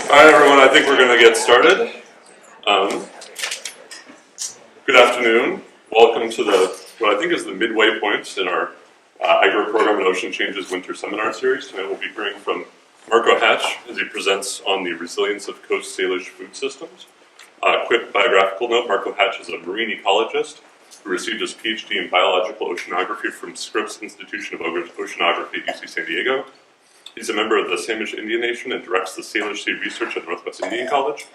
All right, everyone, I think we're going to get started. Good afternoon. Welcome to what I think is the midway point in our IGERT program and Ocean Changes Winter Seminar Series. Tonight we'll be hearing from Marco Hatch as he presents on the resilience of coast Salish food systems. Quick biographical note, Marco Hatch is a marine ecologist who received his PhD in biological oceanography from Scripps Institution of Oceanography at UC San Diego. He's a member of the Salish Indian Nation and directs the Salish Sea Research at Northwest Indian College.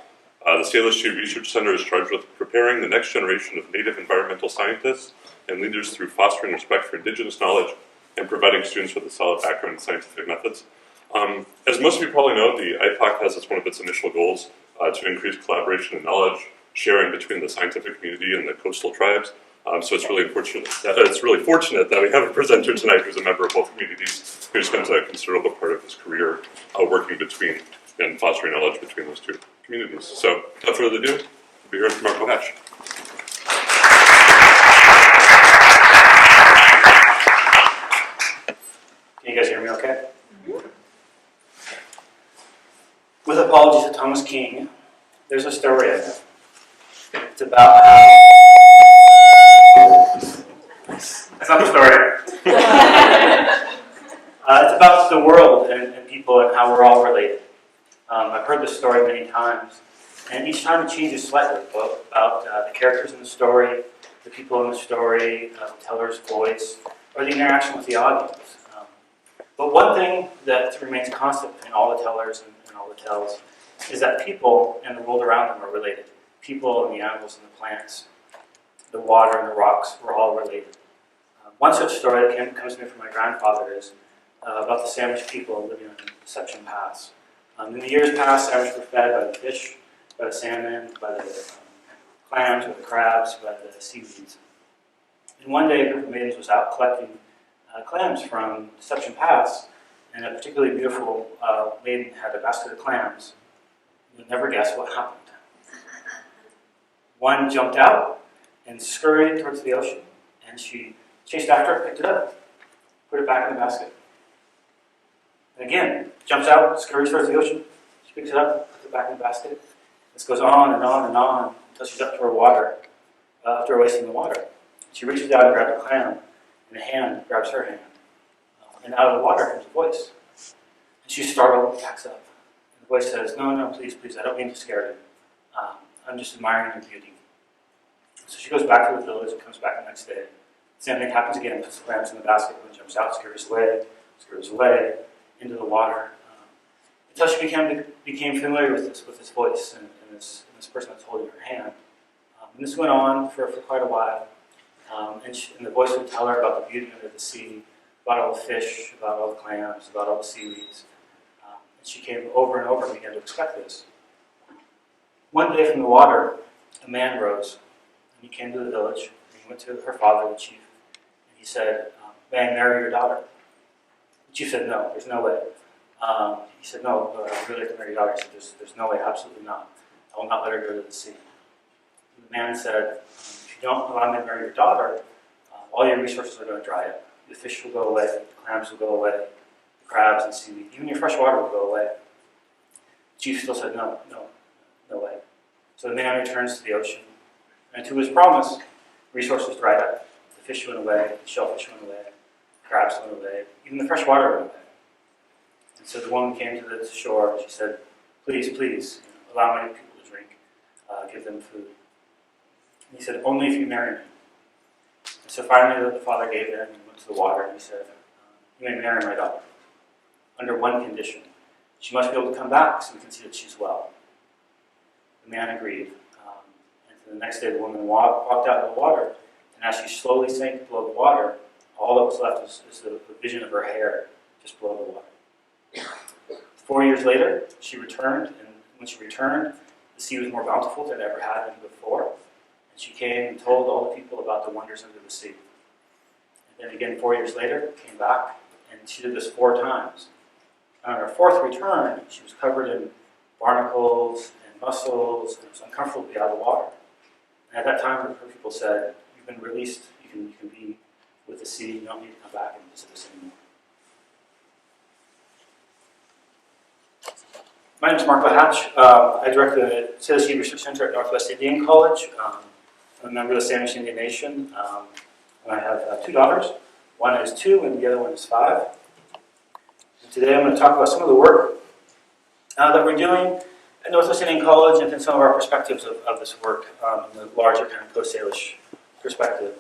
The Salish Sea Research Center is charged with preparing the next generation of native environmental scientists and leaders through fostering respect for indigenous knowledge and providing students with a solid background in scientific methods. As most of you probably know, the IPOC has as one of its initial goals to increase collaboration and knowledge sharing between the scientific community and the coastal tribes. So it's really fortunate that we have a presenter tonight who's a member of both communities, who spends a considerable part of his career working between and fostering knowledge between those two communities. So without further ado, we'll be hearing from Marco Hatch. Can you guys hear me okay? With apologies to Thomas King, there's a story I know. It's about how... That's not the story. It's about the world and people and how we're all related. I've heard this story many times, and each time it changes slightly about the characters in the story, the people in the story, the teller's voice, or the interaction with the audience. But one thing that remains constant in all the tellers and all the tells is that people and the world around them are related. People and the animals and the plants, the water and the rocks, we're all related. One such story that comes to me from my grandfather is about the Salish people living on Deception Pass. In the years past, Salish were fed by the fish, by the salmon, by the clams, by the crabs, by the seaweeds. And one day, a group of maidens was out collecting clams from Deception Pass, and a particularly beautiful maiden had a basket of clams. You'll never guess what happened. One jumped out and scurried towards the ocean, and she chased after it, picked it up, put it back in the basket. And again, jumps out, scurries towards the ocean, she picks it up, puts it back in the basket. This goes on and on and on until she's up to her water, up to her waist in the water. She reaches out and grabs a clam, and a hand grabs her hand. And out of the water comes a voice. And she's startled and backs up. And the voice says, no, please, I don't mean to scare you. I'm just admiring your beauty. So she goes back to the village and comes back the next day. Same thing happens again, puts the clams in the basket, and jumps out, scurries away into the water. Until she became familiar with this voice and this person that's holding her hand. And this went on for quite a while. And the voice would tell her about the beauty of the sea, about all the fish, about all the clams, about all the seaweeds. And she came over and over and began to expect this. One day from the water, a man rose, and he came to the village, and he went to her father, the chief, and he said, may I marry your daughter? The chief said, no, there's no way. He said, no, I would really like to marry your daughter. He said, there's no way, absolutely not. I will not let her go to the sea. The man said, if you don't allow me to marry your daughter, all your resources are going to dry up. The fish will go away, the clams will go away, the crabs and seaweed, even your fresh water will go away. The chief still said, no way. So the man returns to the ocean, and to his promise, resources dried up. The fish went away, the shellfish went away, the crabs went away, even the fresh water went away. And so the woman came to the shore, and she said, please, allow my people to drink, give them food. And he said, only if you marry me. And so finally the father gave in and went to the water, and he said, you may marry my daughter, under one condition. She must be able to come back so we can see that she's well. The man agreed. And the next day the woman walked out of the water, and as she slowly sank below the water, all that was left was the vision of her hair just below the water. 4 years later, she returned, and when she returned, the sea was more bountiful than it ever had been before. And she came and told all the people about the wonders under the sea. And then again, 4 years later, came back, and she did this 4 times. And on her 4th return, she was covered in barnacles and mussels, and it was uncomfortable to be out of the water. And at that time, her people said, you've been released, you can be with the sea, you don't need to come back and visit us anymore. My name is Marco Hatch. I direct the Salish Research Center at Northwest Indian College. I'm a member of the Salish Indian Nation. And I have 2 daughters. One is 2 and the other one is 5. And today I'm going to talk about some of the work that we're doing at Northwest Indian College and then some of our perspectives of this work in the larger kind of post-Salish perspective.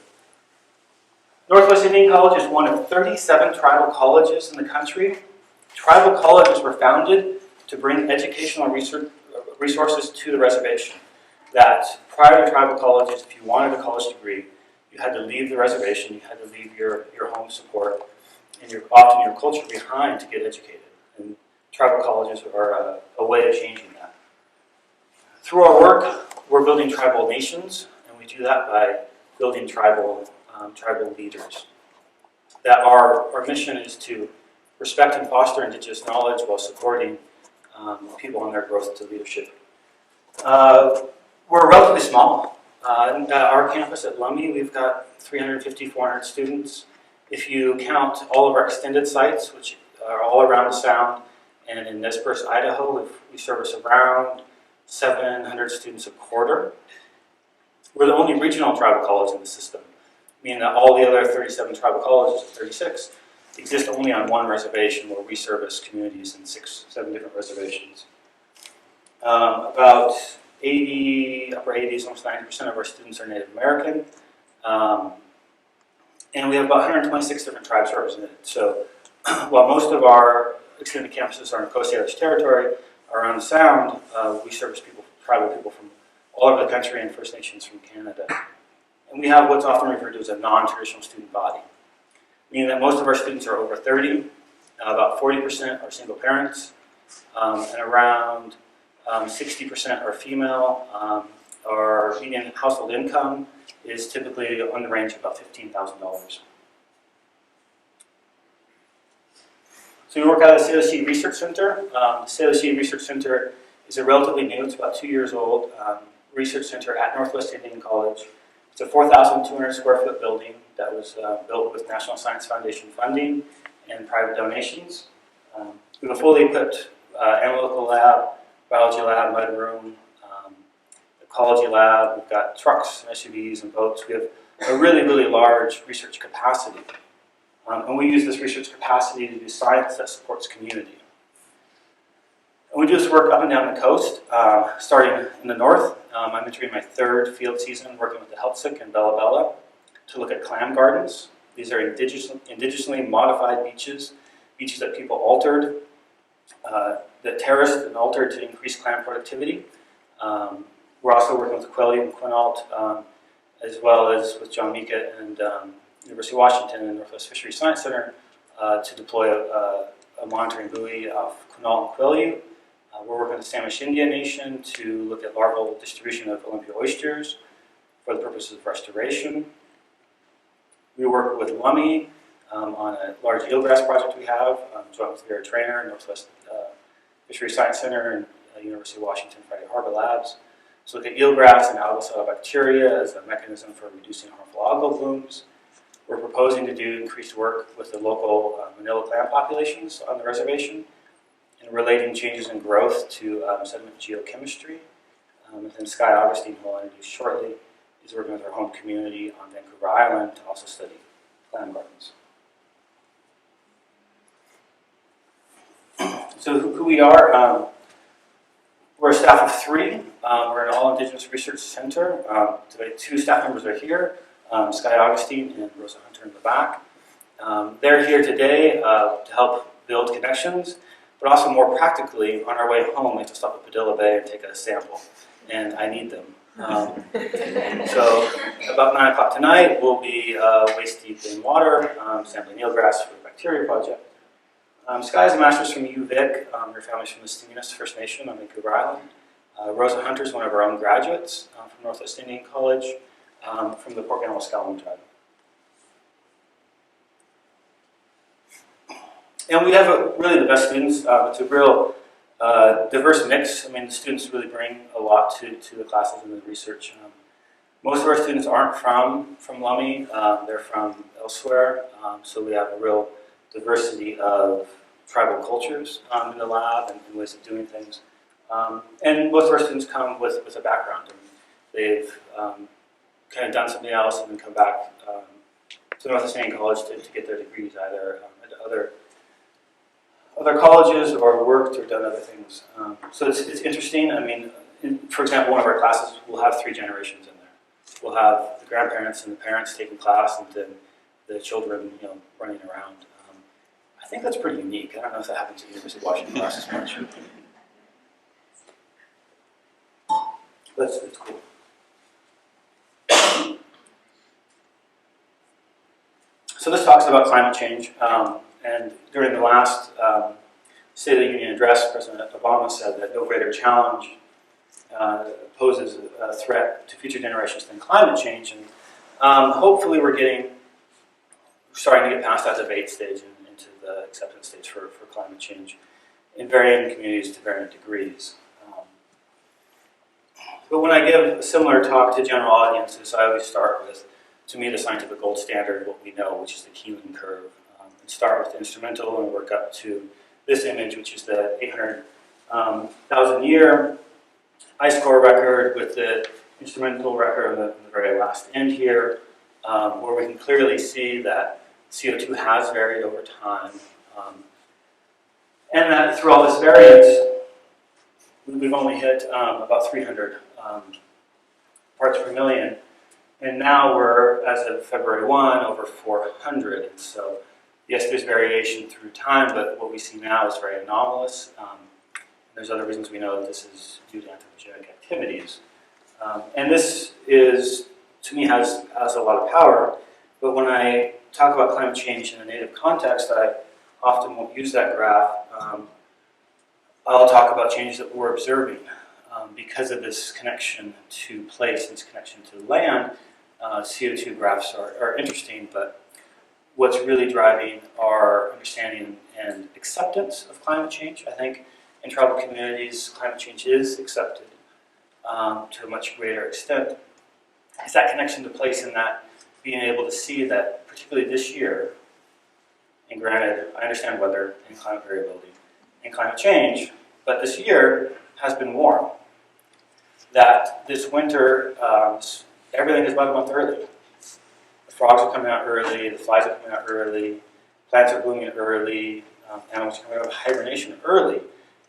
Northwest Indian College is one of 37 tribal colleges in the country. Tribal colleges were founded to bring educational resources to the reservation. That prior to tribal colleges, if you wanted a college degree, you had to leave the reservation, you had to leave your home support, and often your culture behind to get educated. And tribal colleges are a way of changing that. Through our work, we're building tribal nations, and we do that by building tribal leaders. That our mission is to respect and foster Indigenous knowledge while supporting people on their growth to leadership. We're relatively small. At our campus at Lummi, we've got 350, 400 students. If you count all of our extended sites, which are all around the Sound, and in Nez Perce, Idaho, we service around 700 students a quarter. We're the only regional tribal college in the system, meaning that all the other 37 tribal colleges, 36, exist only on one reservation where we service communities in 7 different reservations. About 80, upper 80s, almost 90% of our students are Native American. And we have about 126 different tribes represented. So while most of our extended campuses are in Coast Salish territory, around the Sound, we service tribal people from all over the country and First Nations from Canada. And we have what's often referred to as a non-traditional student body, meaning that most of our students are over 30, about 40% are single parents, and around 60% are female. Our median household income is typically on the range of about $15,000. So we work out of the Salish Research Center. The Salish Research Center is a relatively new, it's about 2 years old, research center at Northwest Indian College. It's a 4,200 square foot building that was built with National Science Foundation funding and private donations. We have a fully equipped analytical lab, biology lab, mud room, ecology lab. We've got trucks, SUVs, and boats. We have a really, really large research capacity. And we use this research capacity to do science that supports community. And we do this work up and down the coast, starting in the north. I'm entering my 3rd field season working with the Healthsick and Bella Bella to look at clam gardens. These are indigenously modified beaches that people altered, that terraced and altered to increase clam productivity. We're also working with Quelly and Quinault, as well as with John Mika and University of Washington and Northwest Fisheries Science Center to deploy a monitoring buoy off Quinault and Quelly. We're working with the Salish Indian Nation to look at larval distribution of Olympia oysters for the purposes of restoration. We work with Lummi on a large eelgrass project we have, joint with Vera Trainer and Northwest Fisheries Science Center and University of Washington Friday Harbor Labs. So look at eelgrass and algal cell bacteria as a mechanism for reducing harmful algal blooms. We're proposing to do increased work with the local manila clam populations on the reservation and relating changes in growth to sediment geochemistry. And then Sky Augustine, who I'll introduce shortly, is working with our home community on Vancouver Island to also study clam gardens. So who we are, we're a staff of 3. We're an all-Indigenous research center. Today 2 staff members are here, Sky Augustine and Rosa Hunter in the back. They're here today to help build connections, but also more practically, on our way home, we have to stop at Padilla Bay and take a sample, and I need them. So about 9 o'clock tonight, we'll be waist deep in water, sampling eelgrass for the bacteria project. Sky is a master's from UVic. Her family's from the Steminas First Nation on Vancouver Island. Rosa Hunter is one of our own graduates from Northwest Indian College, from the Port Ganawa tribe. And we have really the best students. It's a real diverse mix. I mean, the students really bring a lot to the classes and the research. Most of our students aren't from Lummi. They're from elsewhere. So we have a real diversity of tribal cultures in the lab and ways of doing things. And most of our students come with a background. And they've kind of done something else and then come back to North College to get their degrees, either at other colleges or worked or done other things. So it's interesting. I mean, for example, one of our classes will have 3 generations in there. We'll have the grandparents and the parents taking class, and then the children, running around. I think that's pretty unique. I don't know if that happens at the University of Washington classes much. But it's cool. So this talks about climate change, and during the last State of the Union address, President Obama said that no greater challenge poses a threat to future generations than climate change, and hopefully we're starting to get past that debate stage and into the acceptance stage for climate change in varying communities to varying degrees. But when I give a similar talk to general audiences, I always start with, to me, the scientific gold standard, what we know, which is the Keeling curve. And start with the instrumental and work up to this image, which is the 800,000 year ice core record with the instrumental record on the very last end here, where we can clearly see that CO2 has varied over time. And that through all this variance, we've only hit about 300 parts per million. And now we're, as of February 1, over 400. And so, yes, there's variation through time, but what we see now is very anomalous. There's other reasons we know that this is due to anthropogenic activities. And this is, to me, has a lot of power. But when I talk about climate change in a native context, I often won't use that graph. I'll talk about changes that we're observing. Because of this connection to place and this connection to land, CO2 graphs are interesting, but what's really driving our understanding and acceptance of climate change, I think, in tribal communities, climate change is accepted to a much greater extent. It's that connection to place and that being able to see that, particularly this year, and granted, I understand weather and climate variability and climate change, but this year has been warm. That this winter, everything is about a month early. The frogs are coming out early, the flies are coming out early, plants are blooming early, animals are coming out of hibernation early.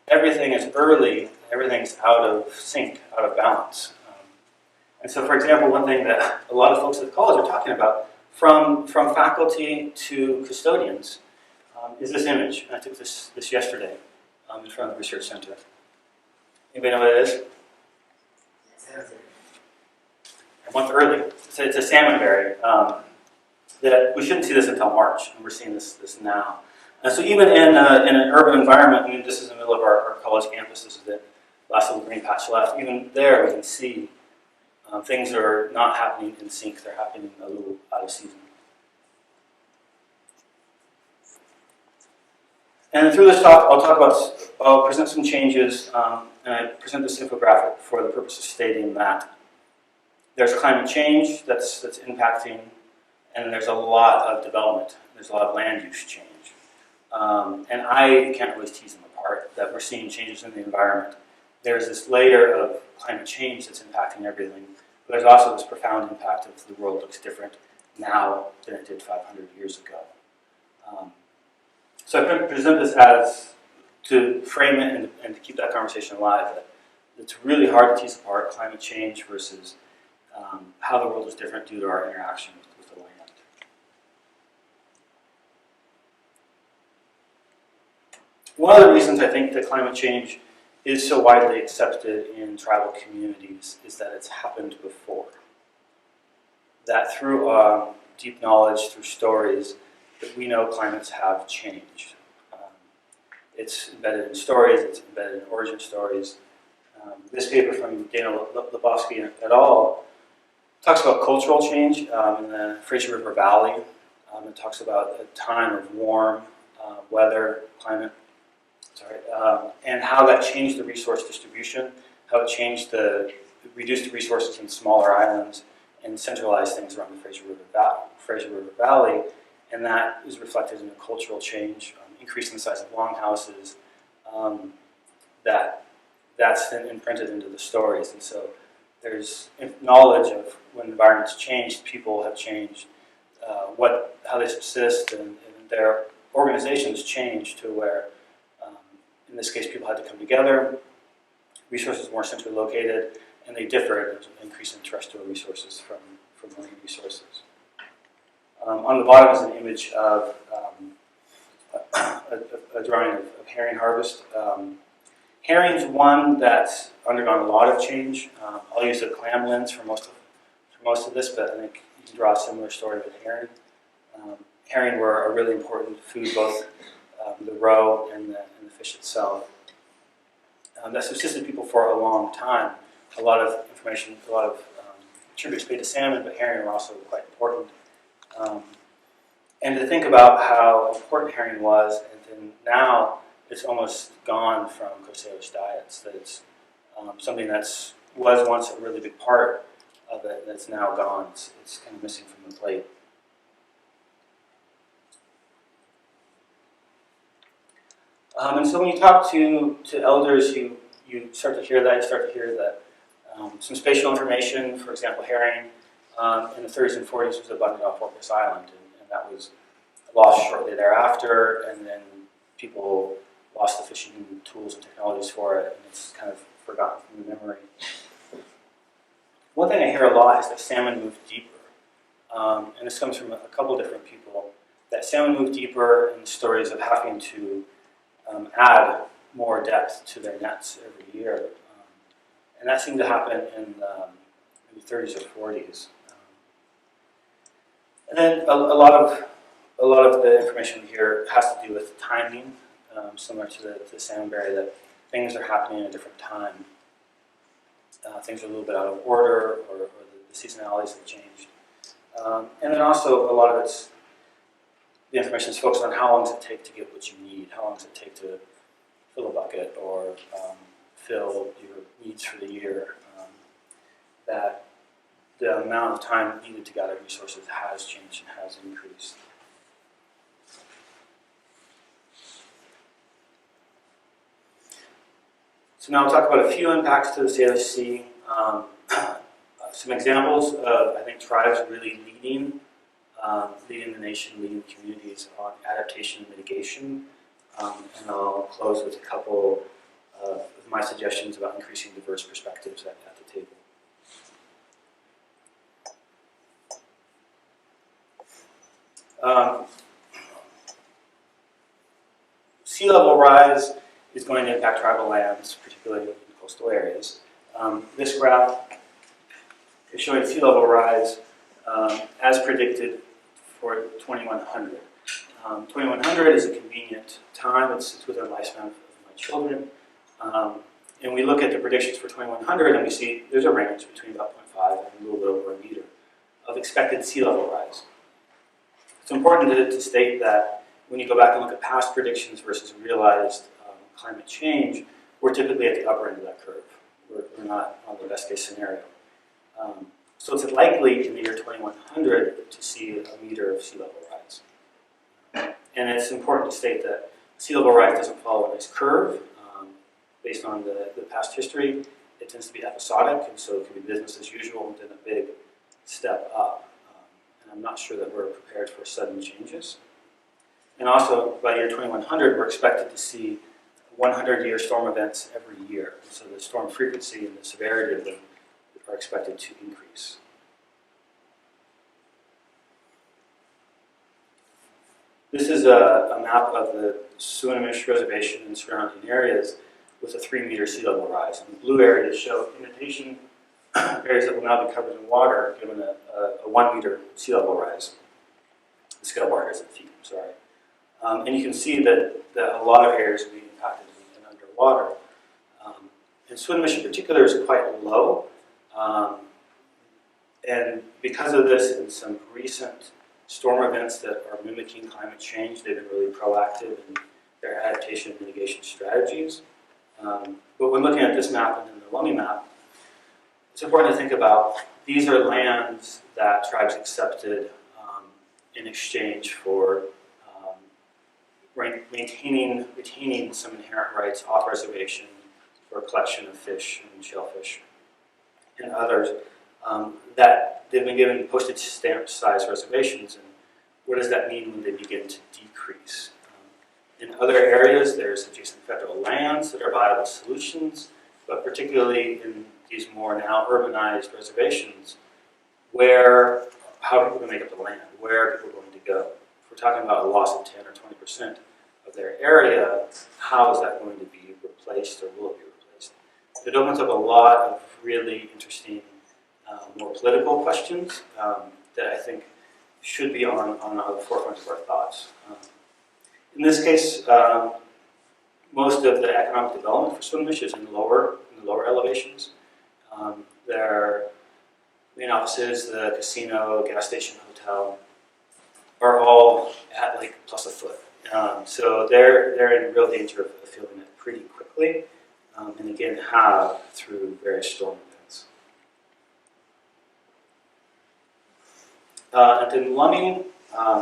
Everything is early, everything's out of sync, out of balance. And so, for example, one thing that a lot of folks at the college are talking about, from faculty to custodians, is this image. And I took this yesterday in front of the research center. Anybody know what it is? A month early. It's a salmon berry. That we shouldn't see this until March, and we're seeing this now. And so even in an urban environment, I mean, this is in the middle of our college campus. This is the last little green patch left. Even there, we can see things are not happening in sync. They're happening a little out of season. And through this talk, I'll present some changes, and I present this infographic for the purpose of stating that there's climate change that's impacting, and there's a lot of development. There's a lot of land use change. And I can't really tease them apart, that we're seeing changes in the environment. There's this layer of climate change that's impacting everything, but there's also this profound impact of the world looks different now than it did 500 years ago. So I present this as to frame it and to keep that conversation alive, that it's really hard to tease apart climate change versus how the world is different due to our interaction with the land. One of the reasons I think that climate change is so widely accepted in tribal communities is that it's happened before. That through deep knowledge, through stories, that we know climates have changed. It's embedded in stories, it's embedded in origin stories. This paper from Dana Lebowski et al. Talks about cultural change in the Fraser River Valley. It talks about a time of warm weather, climate, and how that changed the resource distribution, how it reduced the resources in smaller islands and centralized things around the Fraser River Valley, and that is reflected in a cultural change, increasing the size of longhouses, that that's then imprinted into the stories. And so there's knowledge of when environments changed, people have changed, how they subsist, and their organizations change to where, in this case, people had to come together, resources more centrally located, and they differ in increase in terrestrial resources from marine resources. On the bottom is an image of a drawing of herring harvest. Herring's one that's undergone a lot of change. I'll use a clam lens for most of this, but I think you can draw a similar story with herring. Herring were a really important food, both the roe and the fish itself. That subsisted people for a long time. A lot of information, a lot of tributes paid to salmon, but herring were also quite important. And to think about how important herring was, and then now it's almost gone from Coast Salish diets. That it's something was once a really big part of it that's now gone. It's kind of missing from the plate. And so when you talk to elders, you start to hear that. You start to hear that some spatial information, for example, herring, in the 30s and 40s was abundant off Walker's Island, and that was lost shortly thereafter, and then people lost the fishing tools and technologies for it, and it's kind of forgotten from the memory. One thing I hear a lot is that salmon moved deeper, and this comes from a couple different people, that salmon moved deeper in the stories of having to add more depth to their nets every year. And that seemed to happen in the 30s or 40s. And then a lot of the information we hear has to do with timing, similar to the salmonberry, that things are happening at a different time. Things are a little bit out of order, or the seasonalities have changed. And then also a lot of the information is focused on how long does it take to get what you need, how long does it take to fill a bucket or fill your needs for the year. That the amount of time needed to gather resources has changed and has increased. So now I'll talk about a few impacts to the Salish Sea. Some examples of, I think, tribes really leading the nation, leading the communities on adaptation and mitigation. And I'll close with a couple of my suggestions about increasing diverse perspectives at the table. Sea level rise is going to impact tribal lands, particularly in coastal areas. This graph is showing sea level rise as predicted for 2100. 2100 is a convenient time. It's within the lifespan of my children. And we look at the predictions for 2100 and we see there's a range between about 0.5 and a little bit over a meter of expected sea level rise. It's important to state that when you go back and look at past predictions versus realized climate change, we're typically at the upper end of that curve. We're not on the best case scenario. So it's likely in the year 2100 to see a meter of sea level rise. And it's important to state that sea level rise doesn't follow a nice curve. Based on the past history, it tends to be episodic, and so it can be business as usual and then a big step up. And I'm not sure that we're prepared for sudden changes. And also, by year 2100, we're expected to see 100-year storm events every year. So the storm frequency and the severity of them are expected to increase. This is a map of the Swinomish Reservation and surrounding areas with a 3-meter sea level rise. And the blue areas show imitation areas that will now be covered in water, given a 1-meter sea level rise. The scale bar is in feet, I'm sorry. And you can see that a lot of areas will be impacted and underwater. And Swinomish in particular is quite low. And because of this and some recent storm events that are mimicking climate change, they've been really proactive in their adaptation and mitigation strategies. But when looking at this map and then the Lummi map, it's important to think about these are lands that tribes accepted in exchange for retaining some inherent rights off reservation for a collection of fish and shellfish and others that they've been given postage stamp size reservations. And what does that mean when they begin to decrease? In other areas, there's adjacent federal lands that are viable solutions, but particularly in these more now urbanized reservations, how are people going to make up the land? Where are people going to go? If we're talking about a loss of 10 or 20% of their area, how is that going to be replaced, or will it be replaced? It opens up a lot of really interesting, more political questions that I think should be on the forefront of our thoughts. In this case, most of the economic development for Salish is in the lower elevations. Their main offices, the casino, gas station, hotel, are all at like plus a foot. So they're in real danger of feeling it pretty quickly, and again have through various storm events. And in Lummi,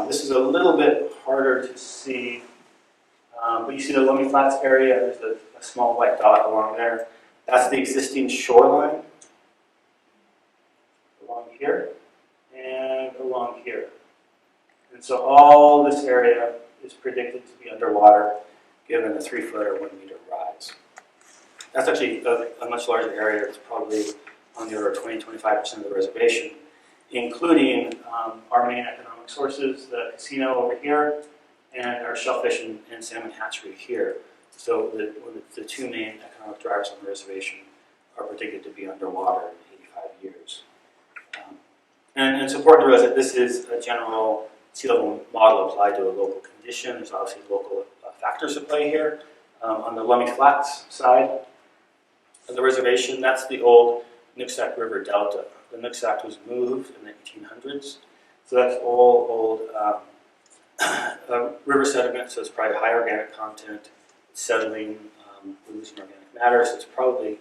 this is a little bit harder to see, but you see the Lummi Flats area, there's a small white dot along there. That's the existing shoreline along here and along here. And so all this area is predicted to be underwater given a 3-foot or 1-meter rise. That's actually a much larger area. It's probably on the order of 20-25% of the reservation, including our main economic sources, the casino over here, and our shellfish and salmon hatchery here. So the two main economic drivers on the reservation are predicted to be underwater in 85 years. And it's important to realize that this is a general sea level model applied to a local condition. There's obviously local factors at play here. On the Lummi Flats side of the reservation, that's the old Nooksack River Delta. The Nooksack was moved in the 1800s. So that's all old river sediment, so it's probably high organic content. It's settling, we're losing organic matter, so it's probably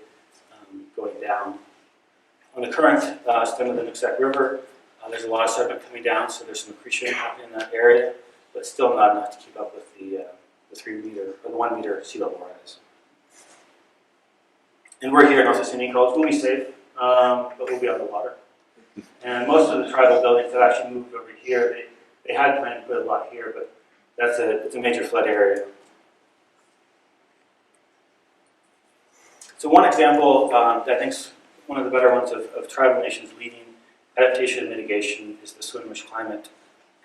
going down. On the current stem of the Nooksack River, there's a lot of sediment coming down, so there's some accretion happening in that area, but still not enough to keep up with the 3-meter or the 1-meter sea level rise. And we're here in North Indian Coast. We'll be safe, but we'll be on the water. And most of the tribal buildings have actually moved over here. They had planned to put a lot here, but it's a major flood area. So one example that I think is one of the better ones of tribal nations leading adaptation and mitigation is the Swinomish Climate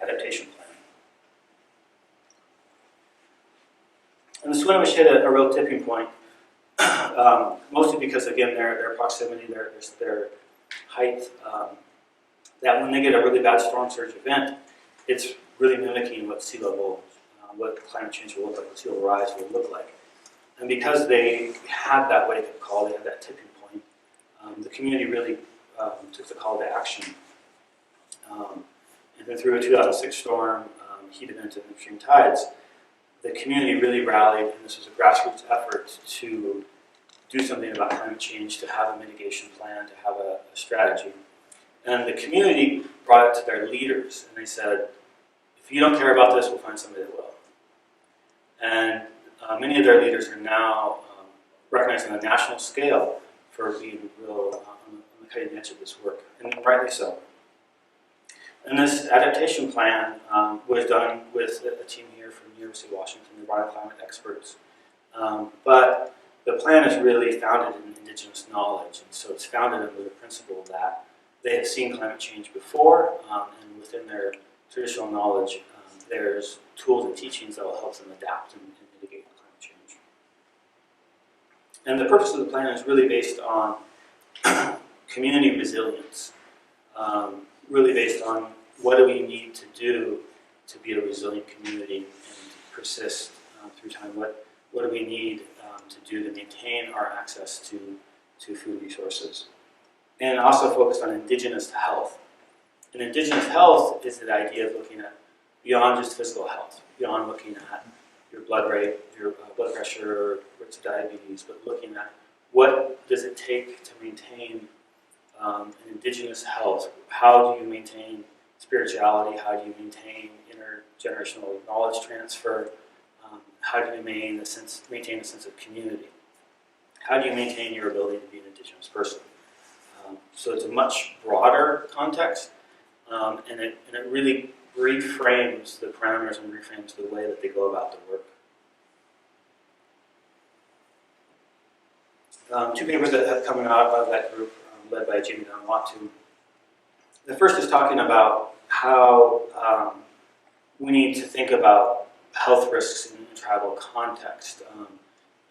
Adaptation Plan. And the Swinomish hit a real tipping point, mostly because, again, their proximity, their height, that when they get a really bad storm surge event, it's really mimicking what sea level, what climate change will look like, what sea level rise will look like. And because they had that wake-up call, they had that tipping point, the community really took the call to action. And then through a 2006 storm, heat event and extreme tides, the community really rallied, and this was a grassroots effort to do something about climate change, to have a mitigation plan, to have a strategy. And the community brought it to their leaders, and they said, if you don't care about this, we'll find somebody that will. And many of their leaders are now recognized on a national scale for being real on the cutting edge of this work, and rightly so. And this adaptation plan was done with a team here from the University of Washington, the climate experts. But the plan is really founded in indigenous knowledge, and so it's founded under the principle that they have seen climate change before, and within their traditional knowledge, there's tools and teachings that will help them adapt and mitigate climate change. And the purpose of the plan is really based on community resilience, really based on what do we need to do to be a resilient community and persist through time. What do we need to do to maintain our access to food resources? And also focused on indigenous health. And indigenous health is the idea of looking at beyond just physical health, beyond looking at your blood rate, your blood pressure, risk of diabetes, but looking at what does it take to maintain an indigenous health. How do you maintain spirituality? How do you maintain intergenerational knowledge transfer? How do you maintain a sense of community? how do you maintain your ability to be an Indigenous person? So it's a much broader context, and it really reframes the parameters and reframes the way that they go about the work. Two papers that have come out of that group, led by Jamie Donwatu. The first is talking about how we need to think about health risks in a tribal context.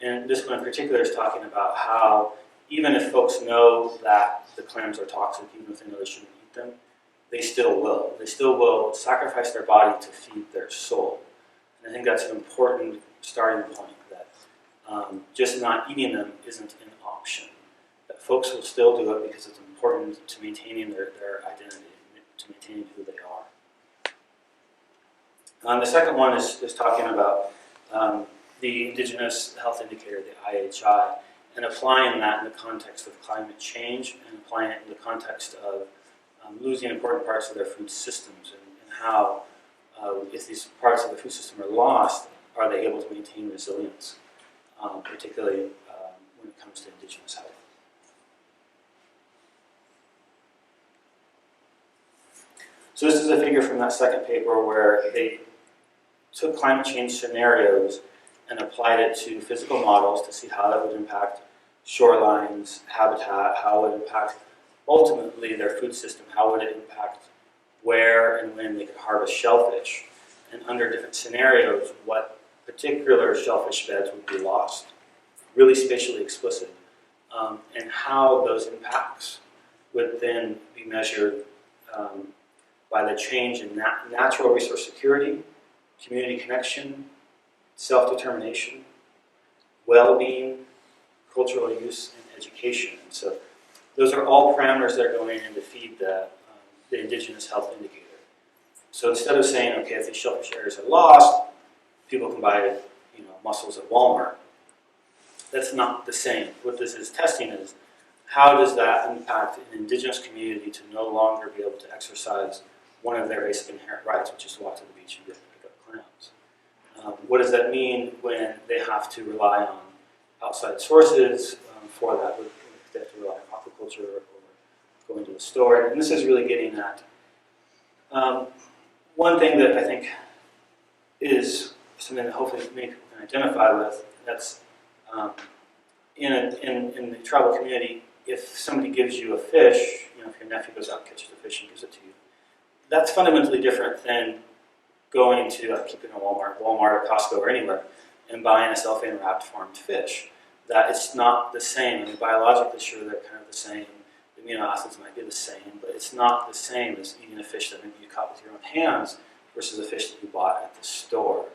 And this one in particular is talking about how even if folks know that the clams are toxic, even if they know they shouldn't eat them, they still will. They still will sacrifice their body to feed their soul. And I think that's an important starting point, that just not eating them isn't an option. That folks will still do it because it's important to maintaining their identity, to maintaining who they are. The second one is talking about the Indigenous Health Indicator, the IHI, and applying that in the context of climate change and applying it in the context of losing important parts of their food systems, and how, if these parts of the food system are lost, are they able to maintain resilience, particularly when it comes to Indigenous health. So this is a figure from that second paper where they took climate change scenarios and applied it to physical models to see how that would impact shorelines, habitat, how it would impact ultimately their food system, how would it impact where and when they could harvest shellfish, and under different scenarios, what particular shellfish beds would be lost, really spatially explicit, and how those impacts would then be measured by the change in natural resource security, community connection, self-determination, well-being, cultural use, and education. And so those are all parameters that are going in to feed the Indigenous Health Indicator. So instead of saying, okay, if these shellfish areas are lost, people can buy mussels at Walmart, that's not the same. What this is testing is, how does that impact an Indigenous community to no longer be able to exercise one of their basic inherent rights, which is to walk to the beach and pick up clams? What does that mean when they have to rely on outside sources for that? If they have to rely on aquaculture or going to the store? And this is really getting at one thing that I think is something that hopefully many people can identify with. That's in the tribal community. If somebody gives you a fish, if your nephew goes out and catches a fish and gives it to you, that's fundamentally different than going to keep it in Walmart or Costco or anywhere and buying a cellophane wrapped farmed fish. That it's not the same. I mean, biologically, sure, they're kind of the same. The amino acids might be the same, but it's not the same as eating a fish that maybe you caught with your own hands versus a fish that you bought at the store.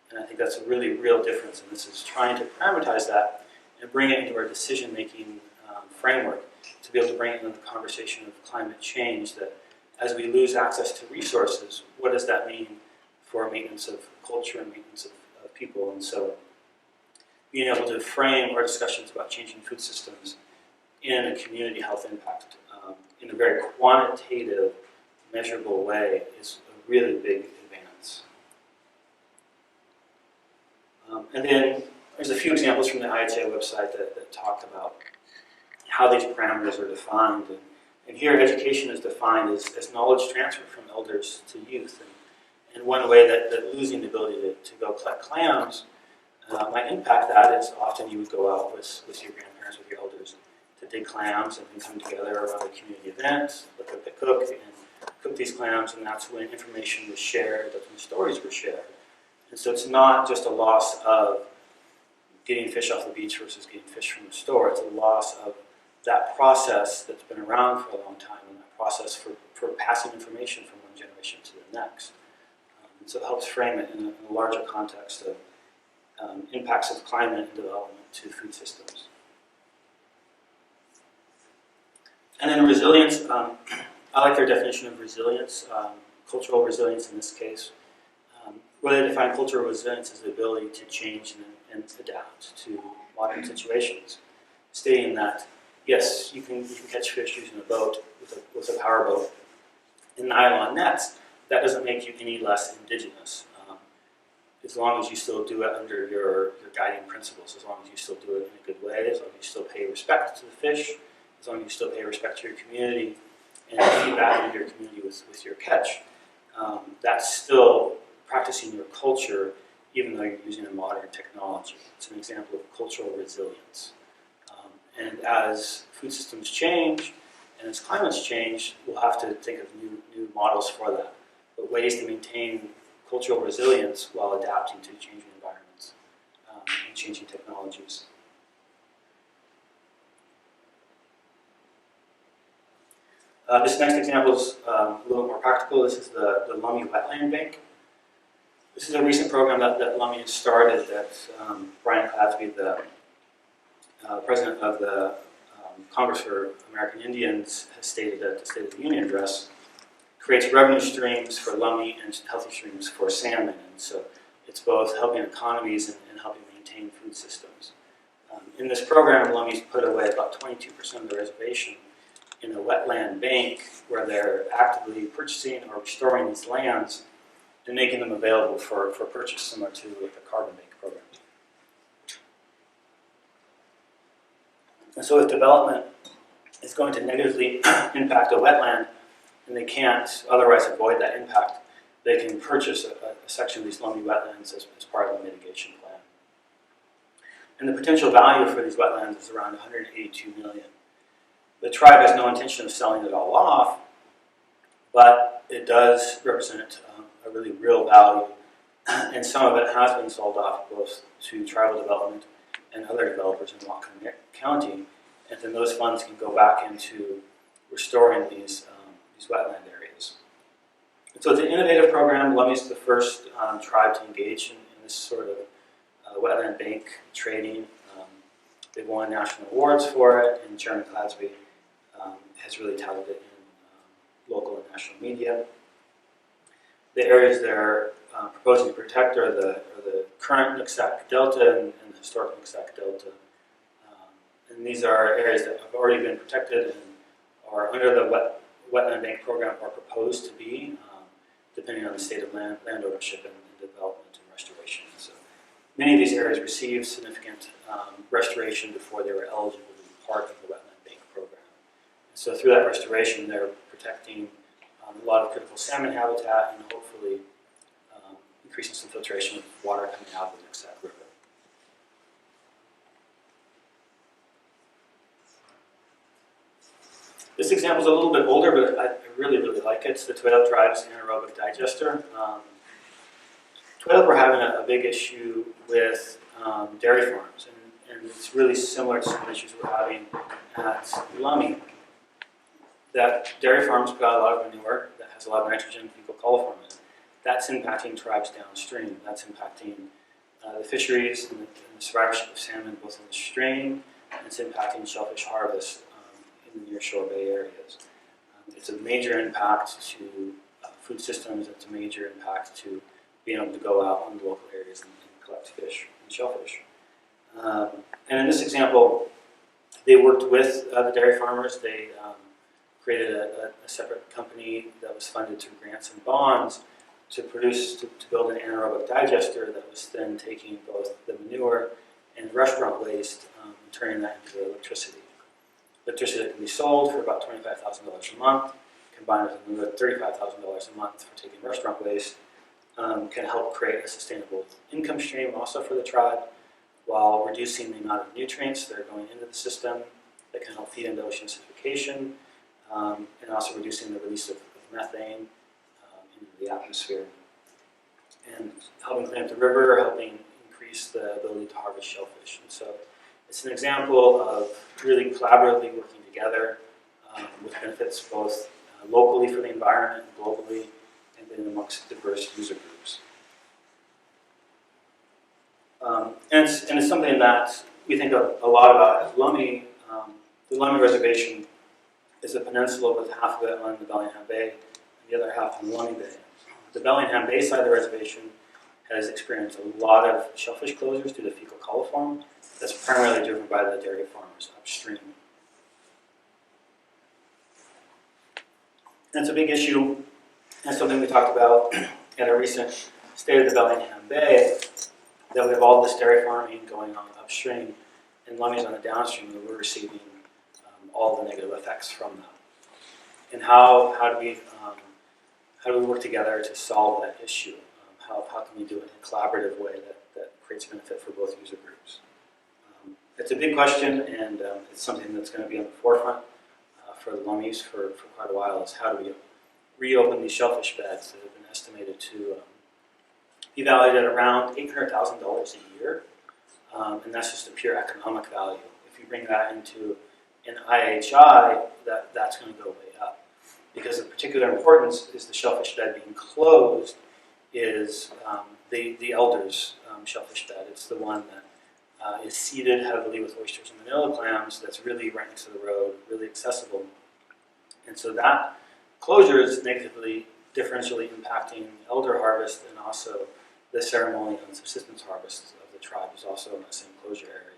And I think that's a really real difference. And this is trying to parameterize that and bring it into our decision-making framework to be able to bring it into the conversation of climate change, that as we lose access to resources, what does that mean for maintenance of culture and maintenance of people? And so being able to frame our discussions about changing food systems in a community health impact in a very quantitative, measurable way is a really big advance. And then there's a few examples from the IHA website that talk about how these parameters are defined. And here, education is defined as knowledge transfer from elders to youth. And one way that losing the ability to go collect clams might impact that is often you would go out with your grandparents, with your elders, to dig clams and then come together around a community event, let them cook and cook these clams, and that's when information was shared, that's when stories were shared. And so it's not just a loss of getting fish off the beach versus getting fish from the store, it's a loss of that process that's been around for a long time, and that process for passing information from one generation to the next. And so it helps frame it in a larger context of impacts of climate and development to food systems. And then resilience, I like their definition of resilience, cultural resilience in this case. Where they define cultural resilience as the ability to change and adapt to modern situations, stating that, yes, you can catch fish using a boat with a power boat in nylon nets. That doesn't make you any less indigenous. as long as you still do it under your guiding principles, as long as you still do it in a good way, as long as you still pay respect to the fish, as long as you still pay respect to your community, and feed back into your community with your catch. That's still practicing your culture, even though you're using a modern technology. It's an example of cultural resilience. And as food systems change, and as climates change, we'll have to think of new models for that, but ways to maintain cultural resilience while adapting to changing environments and changing technologies. This next example is a little more practical. This is the Lummi Wetland Bank. This is a recent program that Lummi has started that Brian Cladsby, the president of the Congress for American Indians, has stated at the State of the Union address, creates revenue streams for Lummi and healthy streams for salmon. And so it's both helping economies and helping maintain food systems. In this program, Lummi's put away about 22% of the reservation in a wetland bank where they're actively purchasing or restoring these lands and making them available for purchase, similar to the carbon bank program. And so if development is going to negatively impact a wetland and they can't otherwise avoid that impact, they can purchase a section of these Lummi wetlands as part of the mitigation plan. And the potential value for these wetlands is around $182 million. The tribe has no intention of selling it all off, but it does represent a really real value, and some of it has been sold off both to tribal development and other developers in Whatcom County, and then those funds can go back into restoring these wetland areas. And so it's an innovative program. Lummi's the first tribe to engage in this sort of wetland bank trading. They've won national awards for it, and Chairman Cladsby has really touted it in local and national media. The areas they're proposing to protect are the current Nooksack Delta and the historic Nooksack Delta. And these are areas that have already been protected and are under the wetland bank program or proposed to be, depending on the state of land ownership and development and restoration. So many of these areas received significant restoration before they were eligible to be part of the wetland bank program. So through that restoration, they're protecting a lot of critical salmon habitat and hopefully increasing some filtration of water coming out of the Nooksack River. This example is a little bit older, but I really, really like it. It's the Tuatha Tribe's anaerobic digester. Tuatha were having a big issue with dairy farms, and it's really similar to some issues we're having at Lummi. That dairy farms put out a lot of manure that has a lot of nitrogen and fecal coliform in it. That's impacting tribes downstream. That's impacting the fisheries and the survivorship of salmon both in the stream, and it's impacting shellfish harvest in the nearshore bay areas. It's a major impact to food systems. It's a major impact to being able to go out on the local areas and collect fish and shellfish. And in this example, they worked with the dairy farmers. They created a separate company that was funded through grants and bonds to build an anaerobic digester that was then taking both the manure and restaurant waste and turning that into electricity. Electricity that can be sold for about $25,000 a month, combined with another $35,000 a month for taking restaurant waste, can help create a sustainable income stream also for the tribe, while reducing the amount of nutrients that are going into the system that can help feed into ocean acidification, and also reducing the release of methane into the atmosphere, and helping clean up the river, helping increase the ability to harvest shellfish. And so it's an example of really collaboratively working together with benefits both locally for the environment and globally, and then amongst diverse user groups. And it's something that we think a lot about at Lummi. The Lummi Reservation is a peninsula with half of it on the Bellingham Bay and the other half on Lummi Bay. The Bellingham Bay side of the reservation has experienced a lot of shellfish closures due to fecal coliform. That's primarily driven by the dairy farmers upstream. And it's a big issue, and something we talked about at a recent state of the Bellingham Bay, that we have all this dairy farming going on upstream and lummies on the downstream, and we're receiving all the negative effects from that. And how do we work together to solve that issue? How can we do it in a collaborative way that creates benefit for both user groups? It's a big question, and it's something that's going to be on the forefront for the lummies for quite a while, is how do we reopen these shellfish beds that have been estimated to be valued at around $800,000 a year, and that's just a pure economic value. If you bring that into an IHI, that's going to go way up. Because of particular importance is the shellfish bed being closed is the Elders shellfish bed. It's the one that is seeded heavily with oysters and manila clams that's really right next to the road, really accessible. And so that closure is negatively, differentially impacting elder harvest, and also the ceremonial and subsistence harvests of the tribe is also in that same closure area.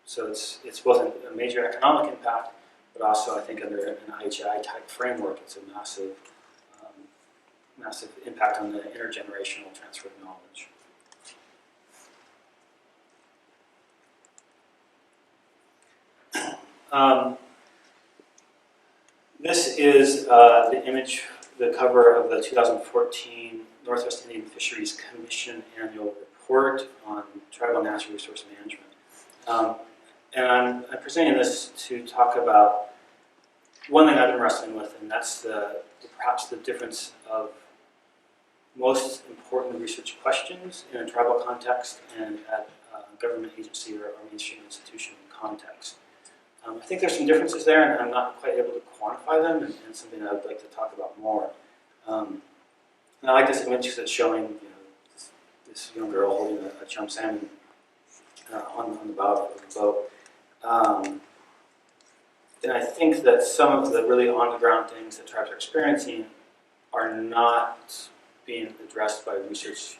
So it's both a major economic impact, but also I think under an IGI type framework, it's a massive impact on the intergenerational transfer of knowledge. This is the image, the cover of the 2014 Northwest Indian Fisheries Commission Annual Report on Tribal Natural Resource Management. And I'm presenting this to talk about one thing I've been wrestling with, and that's perhaps the difference of most important research questions in a tribal context and at a government agency or mainstream institution context. I think there's some differences there, and I'm not quite able to quantify them, and something I would like to talk about more. And I like this image because it's showing this young girl holding a chum salmon on the bow of the boat. And I think that some of the really on-the-ground things that tribes are experiencing are not being addressed by research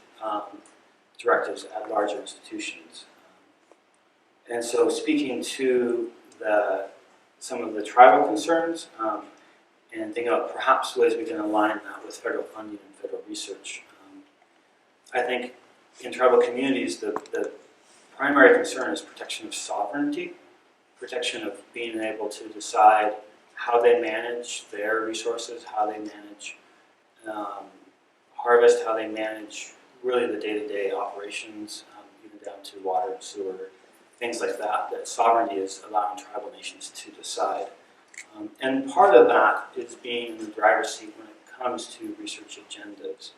directives at larger institutions. And so speaking to some of the tribal concerns and thinking about perhaps ways we can align that with federal funding and federal research. I think in tribal communities, the primary concern is protection of sovereignty, protection of being able to decide how they manage their resources, how they manage harvest, how they manage really the day-to-day operations, even down to water and sewer, things like that, that sovereignty is allowing tribal nations to decide. And part of that is being in the driver's seat when it comes to research agendas,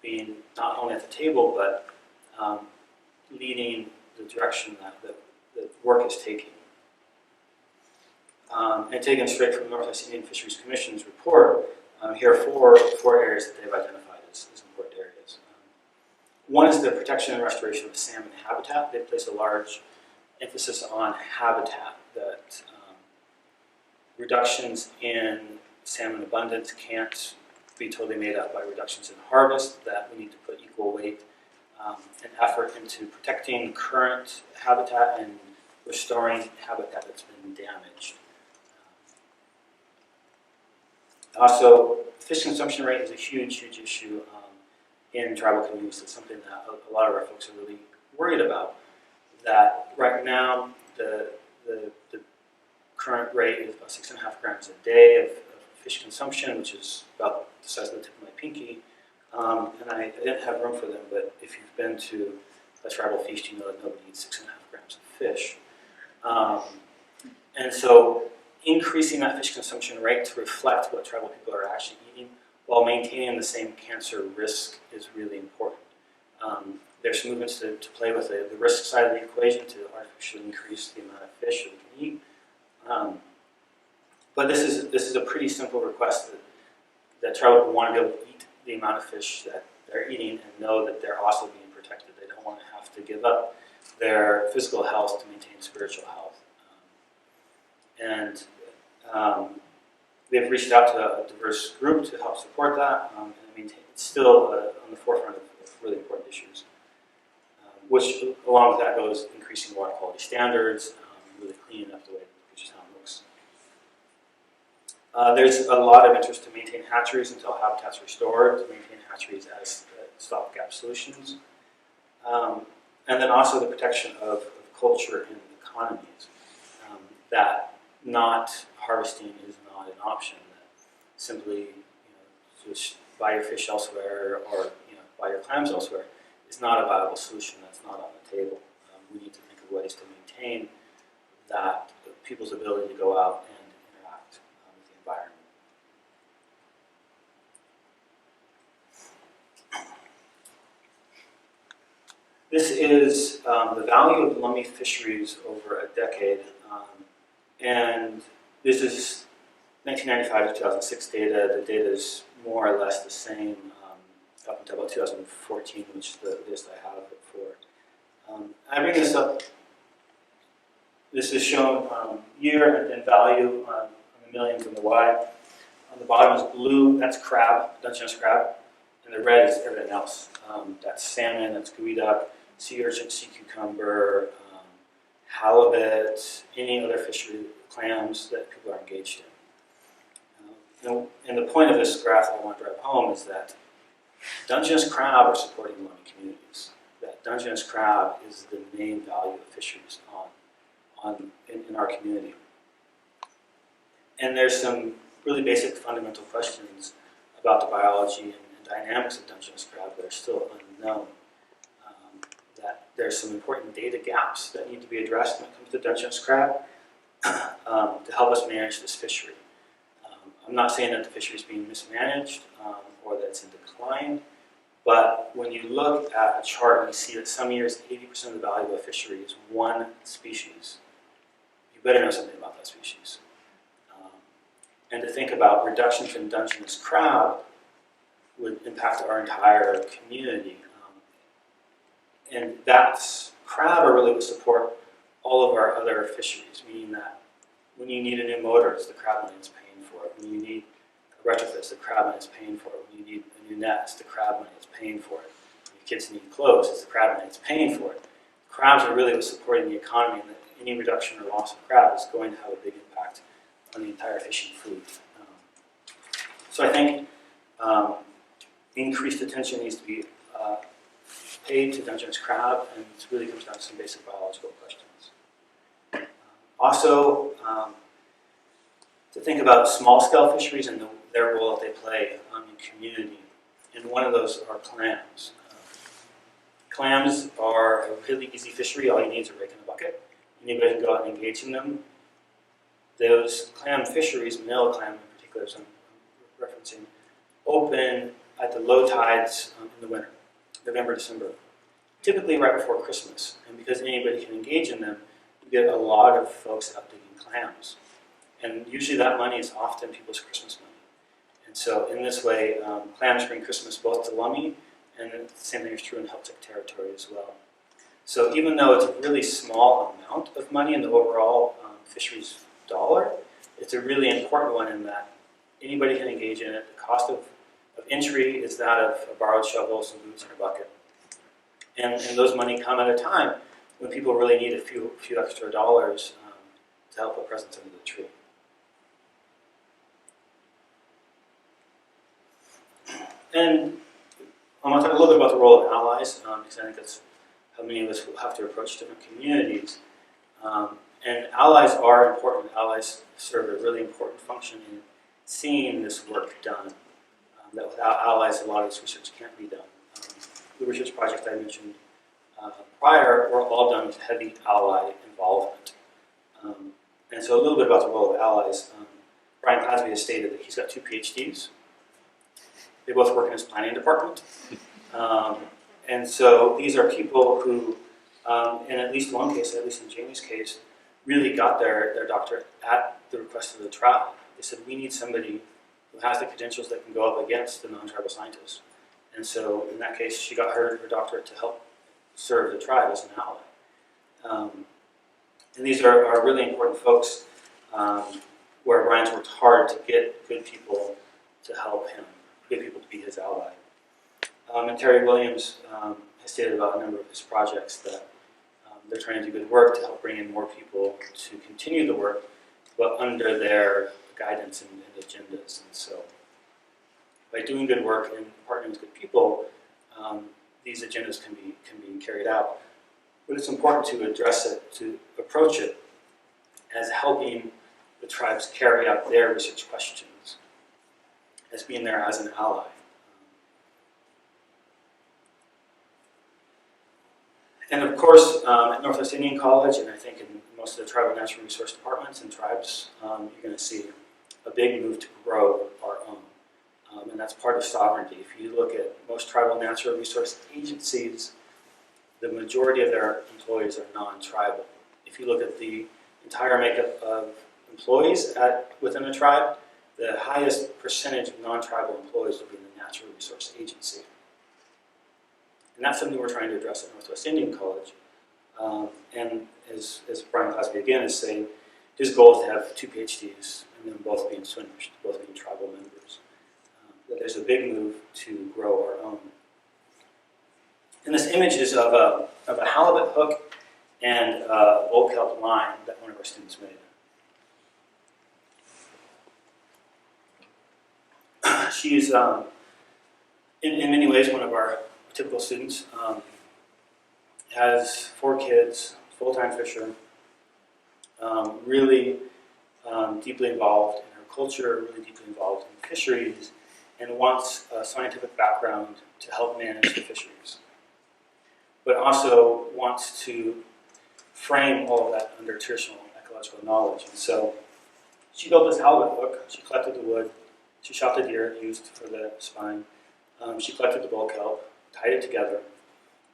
being not only at the table, but leading the direction that the work is taking. And taken straight from the Northwest Indian Fisheries Commission's report, here are four areas that they've identified as important areas. One is the protection and restoration of salmon habitat. They place a large emphasis on habitat, that reductions in salmon abundance can't be totally made up by reductions in harvest, that we need to put equal weight and effort into protecting current habitat and restoring habitat that's been damaged. Also, fish consumption rate is a huge, huge issue in tribal communities. It's something that a lot of our folks are really worried about. That right now, the current rate is about 6.5 grams a day of fish consumption, which is about the size of the tip of my pinky. And I didn't have room for them, but if you've been to a tribal feast, you know that nobody eats 6.5 grams of fish. And so increasing that fish consumption rate to reflect what tribal people are actually eating while maintaining the same cancer risk is really important. There's movements to play with the risk side of the equation to artificially increase the amount of fish that we can eat. But this is a pretty simple request that tribal people want to be able to eat the amount of fish that they're eating and know that they're also being protected. They don't want to have to give up their physical health to maintain spiritual health. And they've reached out to a diverse group to help support that and maintain. It's still on the forefront of really important issues, which along with that goes increasing water quality standards, really cleaning up the way the beach town looks. There's a lot of interest to maintain hatcheries until habitat's restored, to maintain hatcheries as stopgap solutions. And then also the protection of culture and economies, that not harvesting is not an option, that simply just buy your fish elsewhere or buy your clams elsewhere is not a viable solution. That's not on the table. We need to think of ways to maintain that people's ability to go out and interact with the environment. This is the value of lummy fisheries over a decade, and this is 1995 to 2006 data. The data is more or less the same up until about 2014, which is the list I have it for. I bring this up. This is shown year and value on the millions on the Y. On the bottom is blue, that's crab, Dungeness crab, and the red is everything else. That's salmon, that's gooey duck, sea urchin, sea cucumber, halibut, any other fishery, clams that people are engaged in. And the point of this graph I want to drive home is that Dungeness crab are supporting lummy communities. That Dungeness crab is the main value of fisheries in our community. And there's some really basic fundamental questions about the biology and dynamics of Dungeness crab that are still unknown. That there's some important data gaps that need to be addressed when it comes to Dungeness crab to help us manage this fishery. I'm not saying that the fishery is being mismanaged or that it's in decline, but when you look at a chart and you see that some years 80% of the value of a fishery is one species, you better know something about that species. And to think about reductions in Dungeness crab would impact our entire community. And that's crab are really what support all of our other fisheries, meaning that when you need a new motor, it's the crab line that's paying for it. When you need a retrofit, it's the crab line that's paying for it. When you need a new net, it's the crab line that's paying for it. When your kids need clothes, it's the crab line that's paying for it. Crabs are really what's supporting the economy, and that any reduction or loss of crab is going to have a big impact on the entire fishing fleet. So I think increased attention needs to be paid to Dungeness crab, and it really comes down to some basic biological questions. Also, to think about small-scale fisheries and their role that they play in community. And one of those are clams. Clams are a really easy fishery. All you need is a rake and a bucket. Anybody can go out and engage in them. Those clam fisheries, male clam in particular, as I'm referencing, open at the low tides in the winter, November, December, typically right before Christmas. And because anybody can engage in them, you get a lot of folks out digging clams. And usually that money is often people's Christmas money. And so in this way, clams bring Christmas both to Lummi, and the same thing is true in Celtic territory as well. So even though it's a really small amount of money in the overall fisheries dollar, it's a really important one in that anybody can engage in it. The cost of entry is that of a borrowed shovel, some boots, and a bucket. And those money come at a time when people really need a few extra dollars to help put presents under the tree. And I want to talk a little bit about the role of allies, because I think that's how many of us will have to approach different communities. And allies are important. Allies serve a really important function in seeing this work done. That without allies, a lot of this research can't be done. The research project I mentioned prior were all done with heavy ally involvement. And so a little bit about the role of allies. Brian Clasby has stated that he's got 2 PhDs. They both work in his planning department. And so these are people who, in at least one case, at least in Jamie's case, really got their doctorate at the request of the tribe. They said, we need somebody who has the credentials that can go up against the non-tribal scientists. And so in that case, she got her doctorate to help serve the tribe as an ally. And these are really important folks where Brian's worked hard to get good people to help him, get people to be his ally. And Terry Williams has stated about a number of his projects that they're trying to do good work to help bring in more people to continue the work, but under their guidance and agendas. And so by doing good work and partnering with good people, these agendas can be carried out. But it's important to address it, to approach it as helping the tribes carry out their research questions, as being there as an ally. And of course, at Northwest Indian College, and I think in most of the tribal natural resource departments and tribes, you're going to see a big move to grow our own. And that's part of sovereignty. If you look at most tribal natural resource agencies, the majority of their employees are non-tribal. If you look at the entire makeup of employees within a tribe, the highest percentage of non-tribal employees will be in the natural resource agency. And that's something we're trying to address at Northwest Indian College. And as Brian Cosby again is saying, his goal is to have 2 PhDs and them both being swimmers, both being tribal members. That there's a big move to grow our own. And this image is of a halibut hook and a bull kelp line that one of our students made. She's, in many ways, one of our typical students. Has 4 kids, full-time fisher, really deeply involved in her culture, really deeply involved in fisheries, and wants a scientific background to help manage the fisheries. But also wants to frame all of that under traditional ecological knowledge. And so she built this halibut hook, she collected the wood, she shot the deer used for the spine, she collected the bull kelp, tied it together,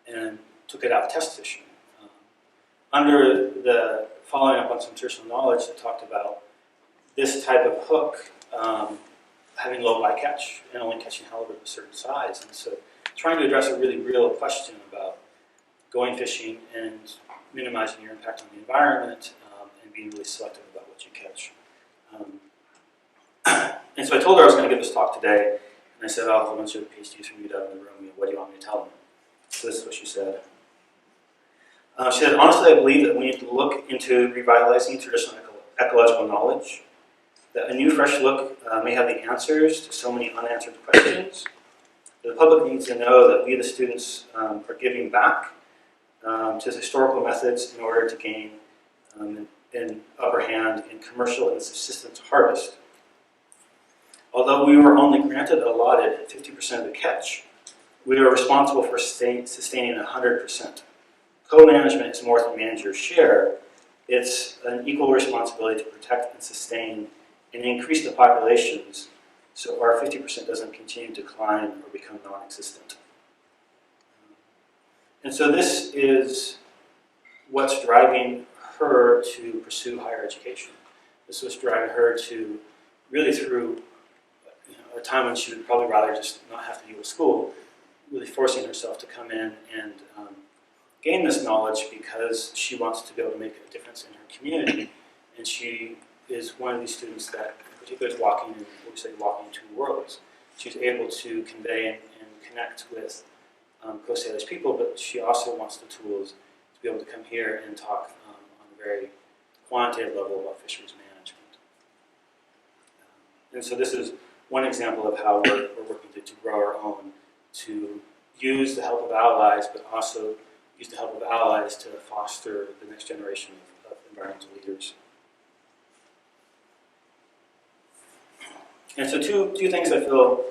and took it out test fishing. Under the following up on some traditional knowledge that talked about this type of hook having low bycatch and only catching halibut of a certain size. And so trying to address a really real question about going fishing and minimizing your impact on the environment and being really selective about what you catch. And so I told her I was going to give this talk today, and I said, "Oh, a whole bunch of PhDs from UW in the room, what do you want me to tell them?" So this is what she said. She said, "Honestly, I believe that we need to look into revitalizing traditional ecological knowledge, that a new, fresh look may have the answers to so many unanswered questions. The public needs to know that we, the students, are giving back to historical methods in order to gain an upper hand in commercial and subsistence harvest. Although we were only allotted 50% of the catch, we are responsible for sustaining 100%. Co-management is more than manager's share. It's an equal responsibility to protect and sustain and increase the populations so our 50% doesn't continue to decline or become non-existent." And so this is what's driving her to pursue higher education. This was driving her to really through a time when she would probably rather just not have to deal with school, really forcing herself to come in and gain this knowledge because she wants to be able to make a difference in her community. And she is one of these students that in particular is walking in, what we say, walking two worlds. She's able to convey and connect with Coast Salish people, but she also wants the tools to be able to come here and talk on a very quantitative level about fisheries management. And so this is one example of how we're working to grow our own, to use the help of allies, but also use the help of allies to foster the next generation of environmental leaders. And so two things I feel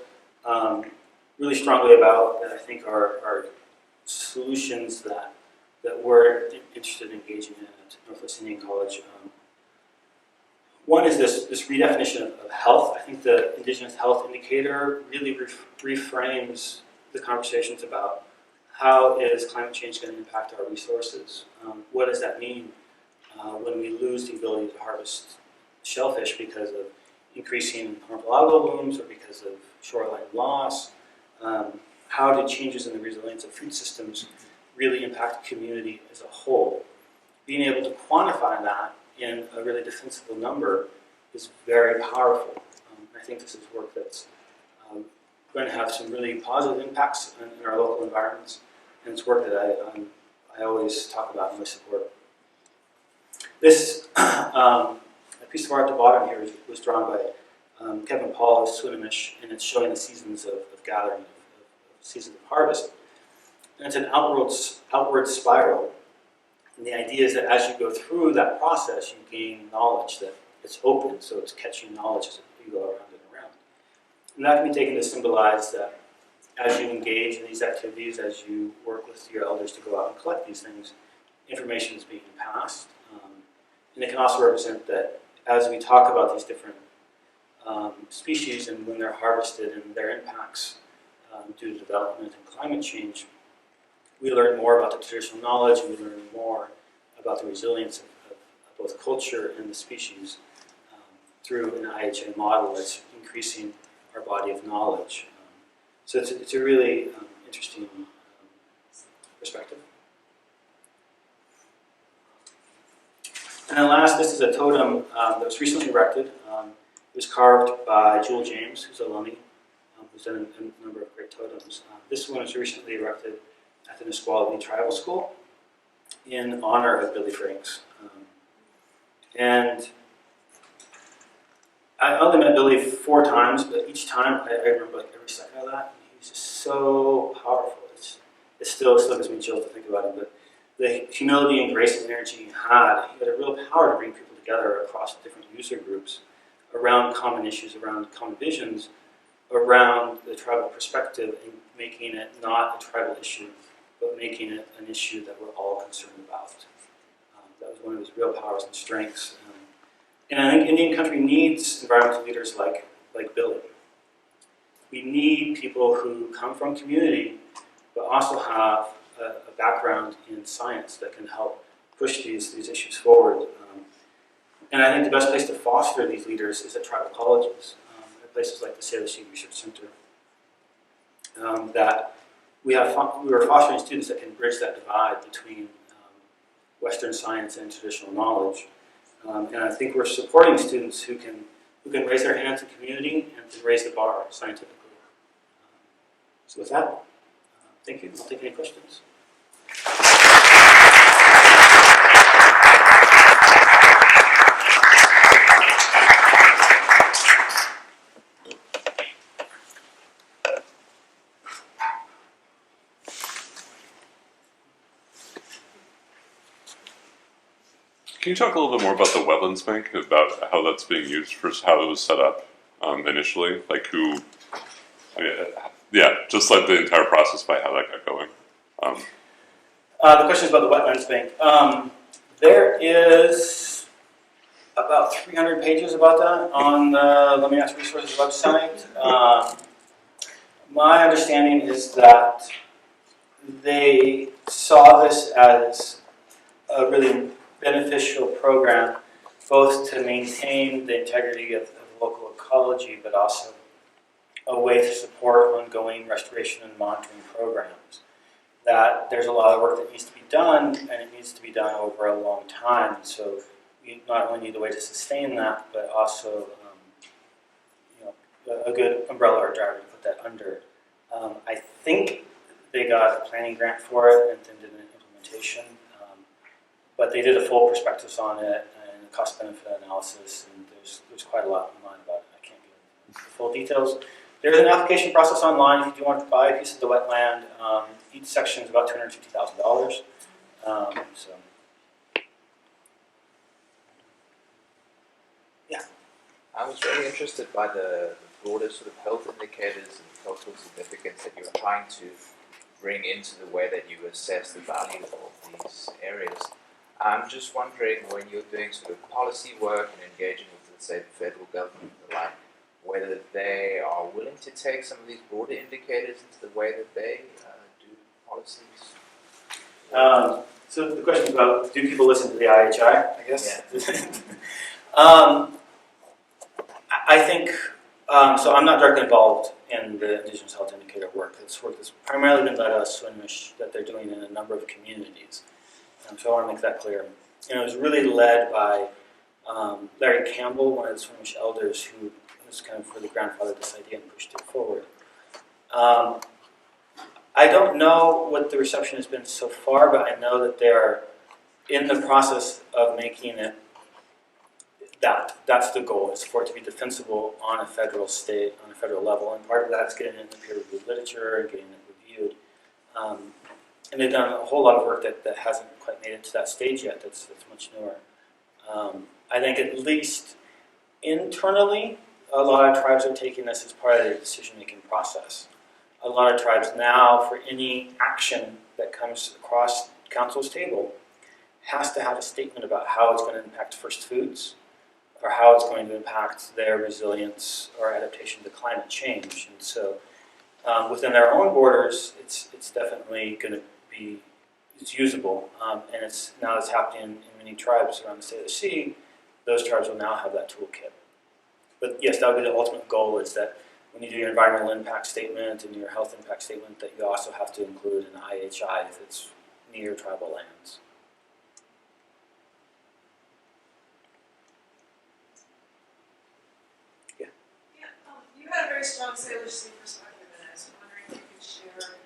really strongly about that I think are solutions that we're interested in engaging in at Northwest Indian College. One is this redefinition of health. I think the Indigenous Health Indicator really reframes the conversations about how is climate change going to impact our resources? What does that mean when we lose the ability to harvest shellfish because of increasing harmful algal blooms or because of shoreline loss? How do changes in the resilience of food systems really impact the community as a whole? Being able to quantify that in a really defensible number is very powerful. I think this is work that's going to have some really positive impacts in our local environments, and it's work that I always talk about and I support. This, at piece of art at the bottom here was drawn by Kevin Paul of Salish, and it's showing the seasons of gathering, of seasons of harvest. And it's an outward spiral. And the idea is that as you go through that process, you gain knowledge, that it's open, so it's catching knowledge as you go around and around. And that can be taken to symbolize that as you engage in these activities, as you work with your elders to go out and collect these things, information is being passed. And it can also represent that as we talk about these different species and when they're harvested and their impacts due to development and climate change, we learn more about the traditional knowledge, and we learn more about the resilience of both culture and the species through an IHA model that's increasing our body of knowledge. So it's a really interesting perspective. And then last, this is a totem that was recently erected. It was carved by Jewel James, who's a Lummi, who's done a number of great totems. This one was recently erected at the Nisqually Tribal School in honor of Billy Franks. And I only met Billy 4 times, but each time I remember like every second of that. He was just so powerful. It still gives me chills to think about him. But the humility and grace and energy he had a real power to bring people together across different user groups around common issues, around common visions, around the tribal perspective, and making it not a tribal issue, but making it an issue that we're all concerned about. That was one of his real powers and strengths. And I think Indian country needs environmental leaders like Billy. We need people who come from community, but also have a background in science that can help push these issues forward. And I think the best place to foster these leaders is at tribal colleges, at places like the Salish Research Center. That we are fostering students that can bridge that divide between Western science and traditional knowledge. And I think we're supporting students who can raise their hands in community and can raise the bar scientifically. So with that, thank you. I'll take any questions. Can you talk a little bit more about the wetlands bank, about how that's being used, first how it was set up initially, like who, just like the entire process by how that got going. The question is about the wetlands bank. There is about 300 pages about that on the Lummi Natural Resources website. My understanding is that they saw this as a really beneficial program, both to maintain the integrity of local ecology, but also a way to support ongoing restoration and monitoring programs. That there's a lot of work that needs to be done, and it needs to be done over a long time. So we not only need a way to sustain that, but also a good umbrella or driver to put that under. I think they got a planning grant for it and then did an implementation. But they did a full prospectus on it and a cost-benefit analysis, and there's quite a lot online about it. I can't give the full details. There's an application process online if you do want to buy a piece of the wetland. Each section is about $250,000. So, yeah. I was very interested by the broader sort of health indicators and cultural significance that you're trying to bring into the way that you assess the value of these areas. I'm just wondering, when you're doing sort of policy work and engaging with, let's say, the federal government and the like, whether they are willing to take some of these broader indicators into the way that they do policies? So the question is about, do people listen to the IHI, I guess? Yeah. I think, so I'm not directly involved in the Indigenous Health Indicator work. It's work that's primarily been led us Salish that they're doing in a number of communities. So I want to make that clear. And it was really led by Larry Campbell, one of the Salish elders, who was kind of really grandfathered this idea and pushed it forward. I don't know what the reception has been so far, but I know that they're in the process of making it That's the goal, is for it to be defensible on a federal level, and part of that's getting it in the peer-reviewed literature and getting it reviewed. And they've done a whole lot of work that hasn't quite made it to that stage yet. That's much newer. I think at least internally, a lot of tribes are taking this as part of their decision-making process. A lot of tribes now, for any action that comes across council's table, has to have a statement about how it's going to impact first foods, or how it's going to impact their resilience or adaptation to climate change. And so within their own borders, it's definitely going to be, it's usable. And it's happening in many tribes around the Salish. Those tribes will now have that toolkit. But yes, that would be the ultimate goal, is that when you do your environmental impact statement and your health impact statement, that you also have to include an IHI if it's near tribal lands. You had a very strong Salish Sea perspective, and I was wondering if you could share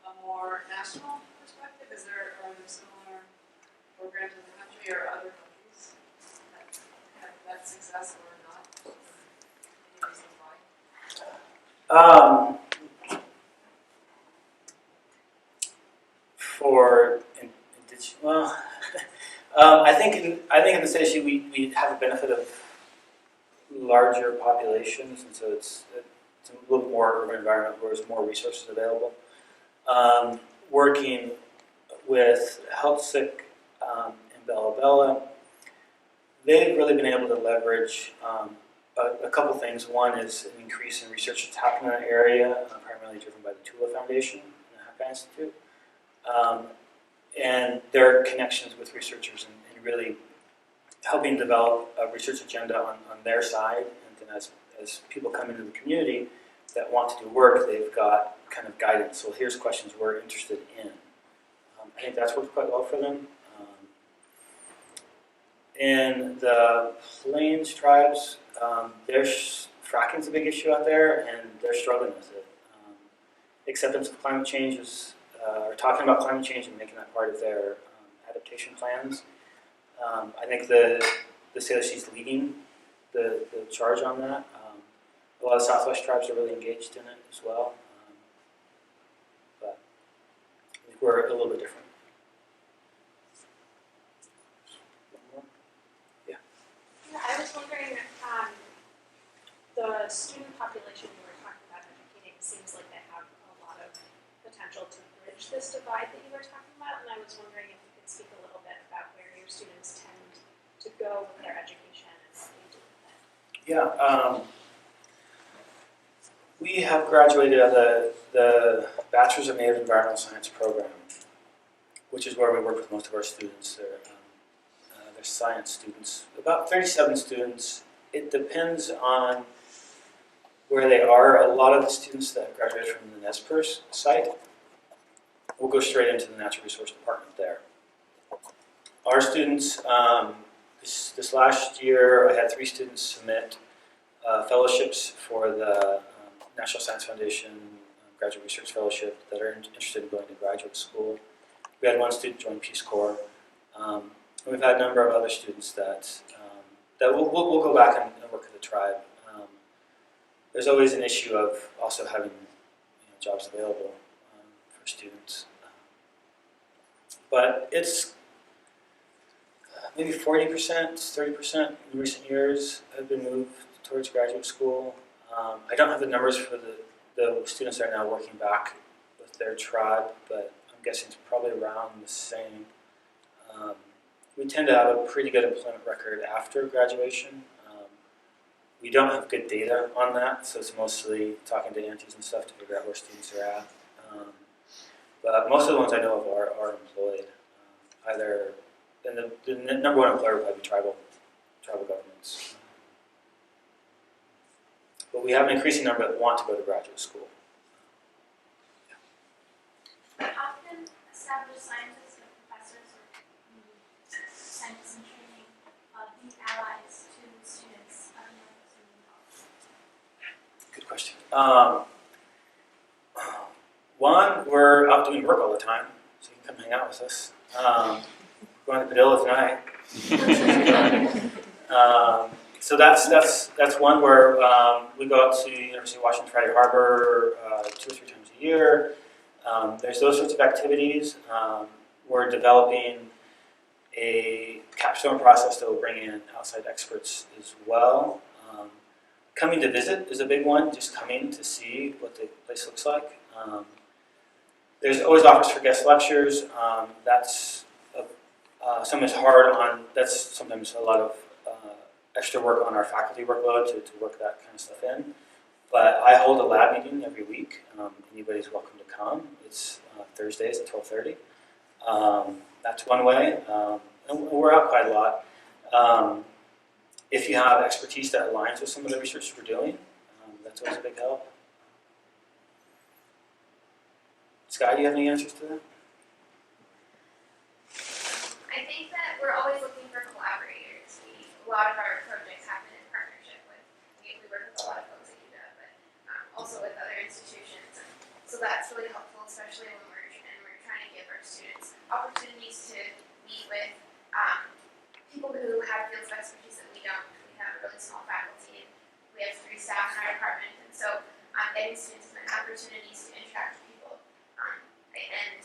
a more national perspective. Are there similar programs in the country or other countries that have that success or not? Any reasons why? I think in the Salish we have a benefit of larger populations, and so it's a little bit more urban environment where there's more resources available. Working with HealthSick in Bella Bella, they've really been able to leverage a couple things. One is an increase in research that's happening in that area, primarily driven by the Tula Foundation and the Haka Institute, and their connections with researchers and really helping develop a research agenda on their side. And then as people come into the community that want to do work, they've got kind of guidance. So here's questions we're interested in. I think that's worked quite well for them. In the Plains tribes, fracking's a big issue out there, and they're struggling with it. Acceptance of climate change or talking about climate change and making that part of their adaptation plans. I think the Salish is leading the charge on that. A lot of Southwest tribes are really engaged in it as well. But I think we're a little bit different. Yeah, I was wondering, the student population you were talking about educating seems like they have a lot of potential to bridge this divide that you were talking about, and I was wondering if you could speak a little bit about where your students tend to go with their education and what they do with it. Yeah, we have graduated the Bachelor's of Native Environmental Science program, which is where we work with most of our students. They're science students, about 37 students. It depends on where they are. A lot of the students that graduate from the NESPERS site will go straight into the Natural Resource Department there. Our students, this last year, I had 3 students submit fellowships for the National Science Foundation Graduate Research Fellowship that are interested in going to graduate school. We had 1 student join Peace Corps. And we've had a number of other students that we'll go back and work with the tribe. There's always an issue of also having jobs available for students. But it's maybe 40%, 30% in recent years have been moved towards graduate school. I don't have the numbers for the students that are now working back with their tribe, but I'm guessing it's probably around the same. We tend to have a pretty good employment record after graduation. We don't have good data on that, so it's mostly talking to aunties and stuff to figure out where students are at. But most of the ones I know of are employed. Either, and the number one employer would probably be tribal governments. But we have an increasing number that want to go to graduate school. Often established scientists or professors or scientists in training be allies to students of Good question. One, we're out doing work all the time, so you can come hang out with us. Going to Padilla tonight. So that's one where we go out to University of Washington, Friday Harbor 2 or 3 times a year. There's those sorts of activities. We're developing a capstone process that will bring in outside experts as well. Coming to visit is a big one, just coming to see what the place looks like. There's always offers for guest lectures. That's sometimes hard on, that's sometimes a lot of extra work on our faculty workload to work that kind of stuff in. But I hold a lab meeting every week. Anybody's welcome to come. It's Thursdays at 12:30. That's one way. And we're out quite a lot. If you have expertise that aligns with some of the research we're doing, that's always a big help. Scott, do you have any answers to that? I think that we're always looking for collaborators. A lot of our projects happen in partnership with, we work with a lot of folks at UW, but also with other institutions. And so that's really helpful, especially when we're trying to give our students opportunities to meet with people who have fields of expertise that we don't. We have a really small faculty, and we have 3 staff in our department, and so getting students opportunities to interact with people and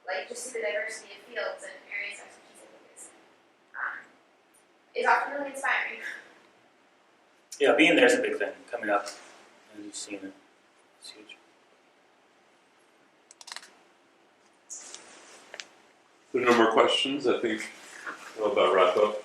like just see the diversity of fields and areas of expertise, I think is often really inspiring. Yeah, being there is a big thing, coming up and seeing it. It's huge. If there are no more questions, I think we'll about wrap up.